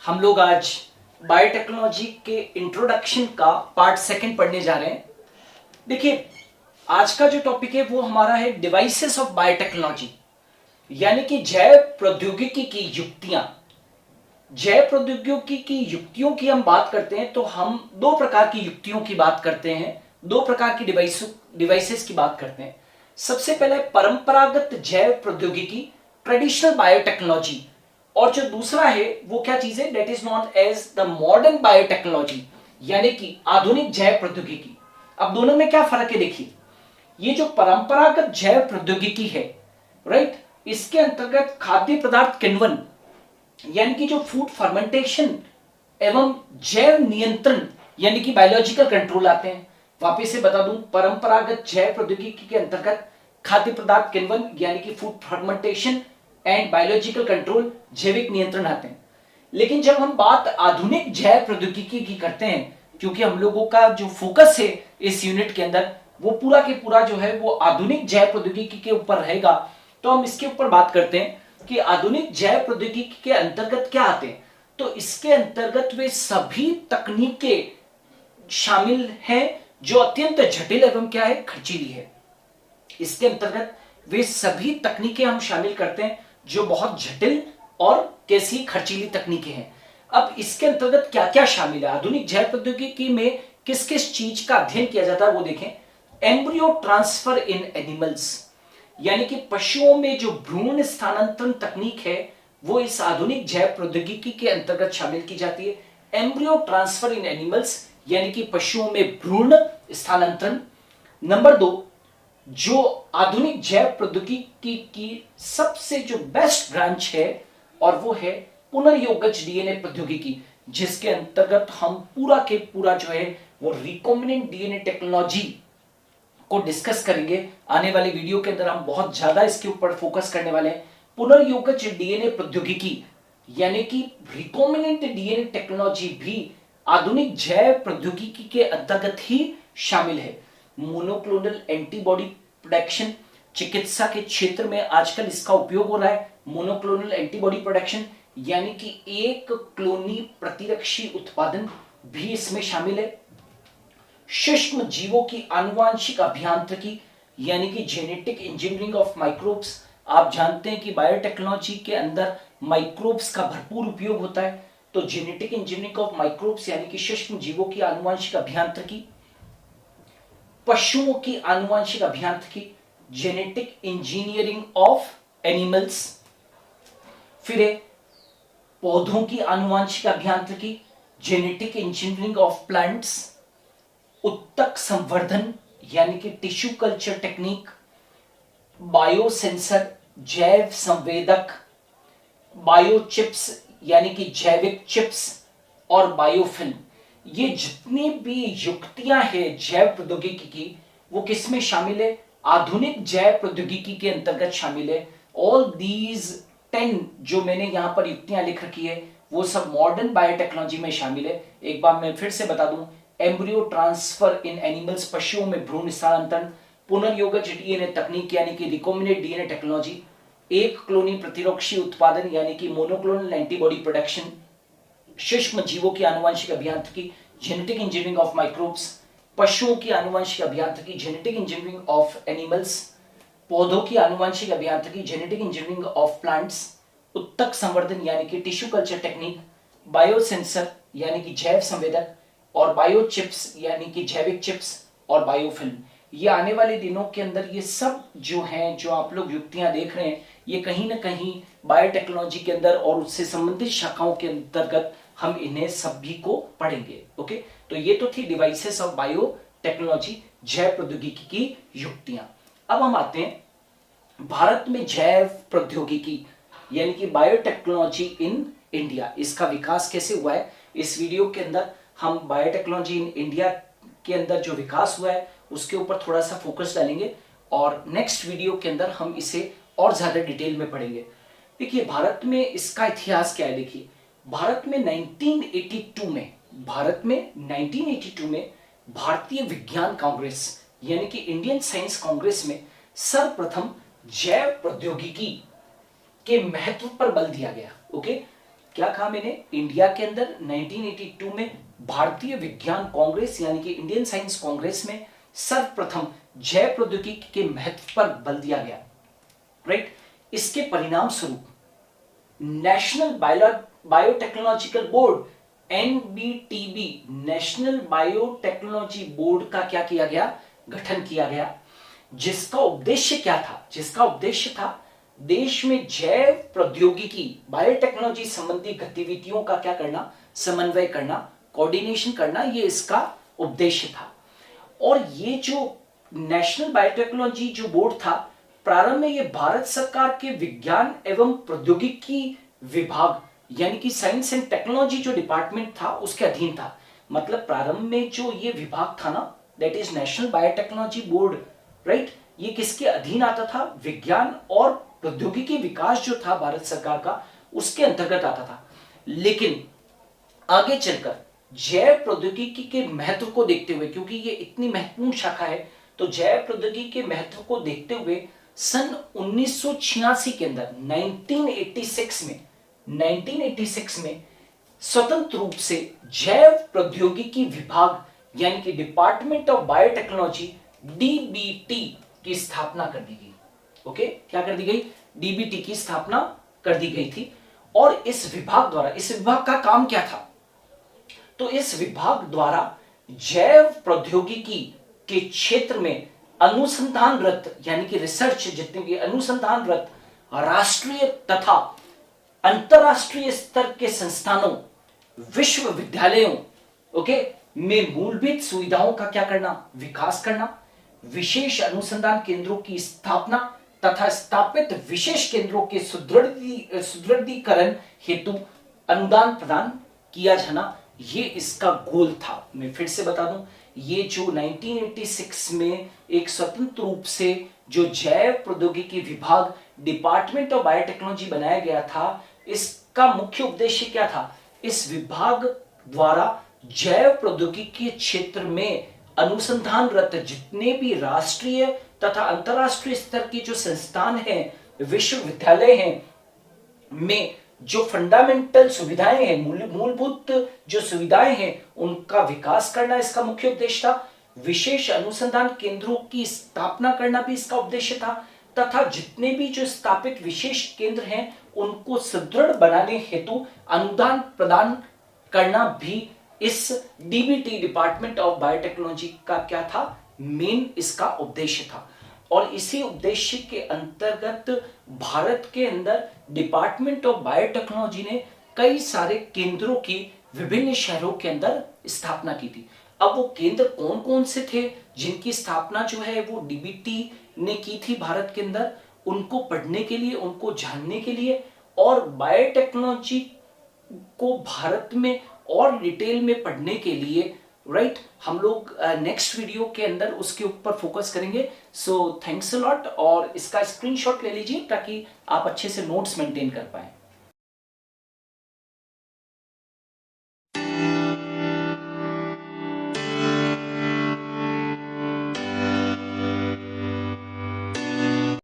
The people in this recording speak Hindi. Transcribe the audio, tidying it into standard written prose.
हम लोग आज बायोटेक्नोलॉजी के इंट्रोडक्शन का पार्ट सेकंड पढ़ने जा रहे हैं। देखिए, आज का जो टॉपिक है वो हमारा है डिवाइसेस ऑफ बायोटेक्नोलॉजी, यानी कि जैव प्रौद्योगिकी की युक्तियां। जैव प्रौद्योगिकी की युक्तियों की हम बात करते हैं तो हम दो प्रकार की युक्तियों की बात करते हैं, दो प्रकार की डिवाइसेस की बात करते हैं। सबसे पहले परंपरागत जैव प्रौद्योगिकी, ट्रेडिशनल बायोटेक्नोलॉजी, और जो दूसरा है वो क्या चीज है, that is known as the modern biotechnology, यानी कि आधुनिक जैव प्रौद्योगिकी। अब दोनों में क्या फर्क है, देखिए, ये जो परंपरागत जैव प्रौद्योगिकी है, राइट, इसके अंतर्गत खाद्य पदार्थ किण्वन यानी कि जो फूड फर्मेंटेशन एवं जैव नियंत्रण यानी कि बायोलॉजिकल कंट्रोल आते हैं। वापस से बता दूं, परंपरागत जैव प्रौद्योगिकी के अंतर्गत खाद्य पदार्थ किण्वन यानी कि food fermentation and biological control, जैविक नियंत्रण आते हैं। लेकिन जब हम बात आधुनिक जैव प्रौद्योगिकी की करते हैं, क्योंकि हम लोगों का जो फोकस है इस यूनिट के अंदर वो पूरा के पूरा जो है वो आधुनिक जैव प्रौद्योगिकी के ऊपर रहेगा, तो हम इसके ऊपर बात करते हैं कि आधुनिक जैव प्रौद्योगिकी के अंतर्गत क्या आते हैं। तो इसके अंतर्गत वे सभी तकनीकें शामिल हैं जो अत्यंत जटिल एवं क्या है, खर्चीली है। इसके अंतर्गत वे सभी तकनीकें हम शामिल करते हैं जो बहुत जटिल और कैसी खर्चीली तकनीकें हैं। अब इसके अंतर्गत क्या क्या शामिल है, आधुनिक जैव प्रौद्योगिकी में किस किस चीज का अध्ययन किया जाता है वो देखें। एम्ब्रियो ट्रांसफर इन एनिमल्स, यानी कि पशुओं में जो भ्रूण स्थानांतरण तकनीक है वो इस आधुनिक जैव प्रौद्योगिकी के अंतर्गत शामिल की जाती है। एम्ब्रियो ट्रांसफर इन एनिमल्स यानी कि पशुओं में भ्रूण स्थानांतरण। नंबर 2, जो आधुनिक जैव प्रौद्योगिकी की सबसे जो बेस्ट ब्रांच है और वो है पुनर्योगज डीएनए प्रौद्योगिकी, जिसके अंतर्गत हम पूरा के पूरा जो है वो रिकॉम्बिनेंट डीएनए टेक्नोलॉजी को डिस्कस करेंगे। आने वाली वीडियो के अंदर हम बहुत ज्यादा इसके ऊपर फोकस करने वाले हैं। पुनर्योगज डीएनए प्रौद्योगिकी यानी कि रिकॉम्बिनेंट डीएनए टेक्नोलॉजी भी आधुनिक जैव प्रौद्योगिकी के अंतर्गत ही शामिल है। मोनोक्लोनल एंटीबॉडी प्रोडक्शन, चिकित्सा के क्षेत्र में आजकल इसका उपयोग हो रहा है। मोनोक्लोनल एंटीबॉडी प्रोडक्शन यानी कि एक क्लोनी प्रतिरक्षी उत्पादन भी इसमें शामिल है। सूक्ष्म जीवों की आनुवांशिक अभियांत्रिकी यानी कि जेनेटिक इंजीनियरिंग ऑफ माइक्रोब्स। आप जानते हैं कि बायोटेक्नोलॉजी के अंदर माइक्रोब्स का भरपूर उपयोग होता है, तो जेनेटिक इंजीनियरिंग ऑफ माइक्रोब्स यानी कि सूक्ष्म जीवों की आनुवांशिक अभियांत्रिकी। पशुओं की आनुवांशिक अभियांत्रिकी, जेनेटिक इंजीनियरिंग ऑफ एनिमल्स। फिर पौधों की आनुवांशिक अभियांत्रिकी, जेनेटिक इंजीनियरिंग ऑफ प्लांट्स। उत्तक संवर्धन यानी कि टिश्यू कल्चर टेक्निक। बायोसेंसर, जैव संवेदक। बायोचिप्स यानी कि जैविक चिप्स और बायोफिल्म। ये जितनी भी युक्तियां हैं जैव प्रौद्योगिकी की वो किस में शामिल है, आधुनिक जैव प्रौद्योगिकी के अंतर्गत शामिल है। ऑल दीज 10 जो मैंने यहां पर युक्तियां लिख रखी है वो सब मॉडर्न बायोटेक्नोलॉजी में शामिल है। एक बार मैं फिर से बता दूं, एम्ब्रियो ट्रांसफर इन एनिमल्स, पशुओं में भ्रूण स्थानांतरण। पुनर्योगज डीएनए तकनीक यानी कि रिकॉम्बिनेंट डीएनए टेक्नोलॉजी। एक क्लोनी प्रतिरक्षी उत्पादन यानी कि मोनोक्लोनल एंटीबॉडी प्रोडक्शन। सूक्ष्म जीवों की आनुवांशिक अभियांत्रिकी, जेनेटिक इंजीनियरिंग ऑफ माइक्रोब्स। पशुओं की आनुवांशिक अभियांत्रिकी, जेनेटिक इंजीनियरिंग ऑफ एनिमल्स। पौधों की आनुवांशिक अभियांत्रिकी, जेनेटिक इंजीनियरिंग ऑफ प्लांट्स। उत्तक संवर्धन यानी कि टिश्यू कल्चर टेक्निक। बायोसेंसर यानी कि जैव संवेदक, और बायोचिप्स यानी कि जैविक चिप्स और बायोफिल्म। ये आने वाले दिनों के अंदर ये सब जो हैं, जो आप लोग युक्तियां देख रहे हैं, ये कहीं ना कहीं बायोटेक्नोलॉजी के अंदर और उससे संबंधित शाखाओं के अंतर्गत हम इन्हें सभी को पढ़ेंगे। ओके, तो ये तो थी डिवाइसेस ऑफ बायोटेक्नोलॉजी, जैव प्रौद्योगिकी की युक्तियां। अब हम आते हैं भारत में जैव प्रौद्योगिकी यानी कि बायोटेक्नोलॉजी इन इंडिया, इसका विकास कैसे हुआ है। इस वीडियो के अंदर हम बायोटेक्नोलॉजी इन इंडिया के अंदर जो विकास हुआ है उसके ऊपर थोड़ा सा फोकस डालेंगे और नेक्स्ट वीडियो के अंदर हम इसे और ज्यादा डिटेल में पढ़ेंगे। देखिए, भारत में इसका इतिहास क्या है। देखिए, भारत में 1982 में भारतीय विज्ञान कांग्रेस यानी कि इंडियन साइंस कांग्रेस में सर्वप्रथम जैव प्रौद्योगिकी के महत्व पर बल दिया गया। ओके, क्या कहा मैंने, इंडिया के अंदर 1982 में भारतीय विज्ञान कांग्रेस यानी कि इंडियन साइंस कांग्रेस में सर्वप्रथम जैव प्रौद्योगिकी के महत्व पर बल दिया गया, राइट। इसके परिणाम स्वरूप national biotechnological board NBTB national biotechnology board का क्या किया गया, गठन किया गया, जिसका उद्देश्य क्या था, जिसका उद्देश्य था देश में जैव प्रौद्योगिकी बायोटेक्नोलॉजी संबंधी गतिविधियों का क्या करना, समन्वय करना, कोऑर्डिनेशन करना, ये इसका उद्देश्य था। और ये जो नेशनल बायोटेक्नोलॉजी जो बोर्ड था, प्रारंभ में ये भारत सरकार के विज्ञान एवं प्रौद्योगिकी विभाग यानी कि साइंस एंड टेक्नोलॉजी जो डिपार्टमेंट था उसके अधीन था। मतलब प्रारंभ में जो ये विभाग था ना, that is national biotechnology board, right, ये किसके अधीन आता था, विज्ञान और प्रौद्योगिकी विकास जो था भारत सरकार का उसके अंतर्गत आता था। लेकिन आगे चलकर जैव प्रौद्योगिकी के महत्व को देखते हुए, क्योंकि ये इतनी महत्वपूर्ण शाखा है, तो जैव प्रौद्योगिकी के महत्व को देखते हुए सन 1986 के अंदर 1986 में स्वतंत्र रूप से जैव प्रौद्योगिकी विभाग यानी कि डिपार्टमेंट ऑफ बायोटेक्नोलॉजी DBT की स्थापना कर दी गई। ओके, क्या कर दी गई, DBT की स्थापना कर दी गई थी। और इस विभाग द्वारा, इस विभाग का काम क्या था, तो इस विभाग द्वारा जैव प्रौद्योगिकी के क्षेत्र में अनुसंधानरत यानी कि रिसर्च जितने भी अनुसंधानरत राष्ट्रीय तथा अंतरराष्ट्रीय स्तर के संस्थानों, विश्वविद्यालयों, ओके, में मूलभूत सुविधाओं का क्या करना, विकास करना, विशेष अनुसंधान केंद्रों की स्थापना तथा स्थापित विशेष केंद्रों के सुदृढ़ीकरण हेतु अनुदान प्रदान किया जाना, ये इसका गोल था। मैं फिर से बता दूं, ये जो 1986 में एक स्वतंत्र रूप से जो जैव प्रौद्योगिकी विभाग डिपार्टमेंट ऑफ बायोटेक्नोलॉजी बनाया गया था, इसका मुख्य उद्देश्य क्या था, इस विभाग द्वारा जैव प्रौद्योगिकी के क्षेत्र में अनुसंधानरत जितने भी राष्ट्रीय तथा अंतरराष्ट्रीय स्तर के जो संस्थान हैं, विश्वविद्यालय हैं, में जो फंडामेंटल सुविधाएं हैं, मूलभूत जो सुविधाएं हैं, उनका विकास करना इसका मुख्य उद्देश्य था। विशेष अनुसंधान केंद्रों की स्थापना करना भी इसका उद्देश्य था, तथा जितने भी जो स्थापित विशेष केंद्र हैं उनको सुदृढ़ बनाने हेतु अनुदान प्रदान करना भी इस DBT डिपार्टमेंट ऑफ बायोटेक्नोलॉजी का क्या था, मेन इसका उद्देश्य था। और इसी उद्देश्य के अंतर्गत भारत के अंदर डिपार्टमेंट ऑफ बायोटेक्नोलॉजी ने कई सारे केंद्रों की विभिन्न शहरों के अंदर स्थापना की थी। अब वो केंद्र कौन कौन से थे जिनकी स्थापना जो है वो DBT ने की थी भारत के अंदर, उनको पढ़ने के लिए, उनको जानने के लिए और बायोटेक्नोलॉजी को भारत में और डिटेल में पढ़ने के लिए, राइट, हम लोग नेक्स्ट वीडियो के अंदर उसके ऊपर फोकस करेंगे। सो थैंक्स अ लॉट, और इसका स्क्रीनशॉट ले लीजिए ताकि आप अच्छे से नोट्स मेंटेन कर पाए।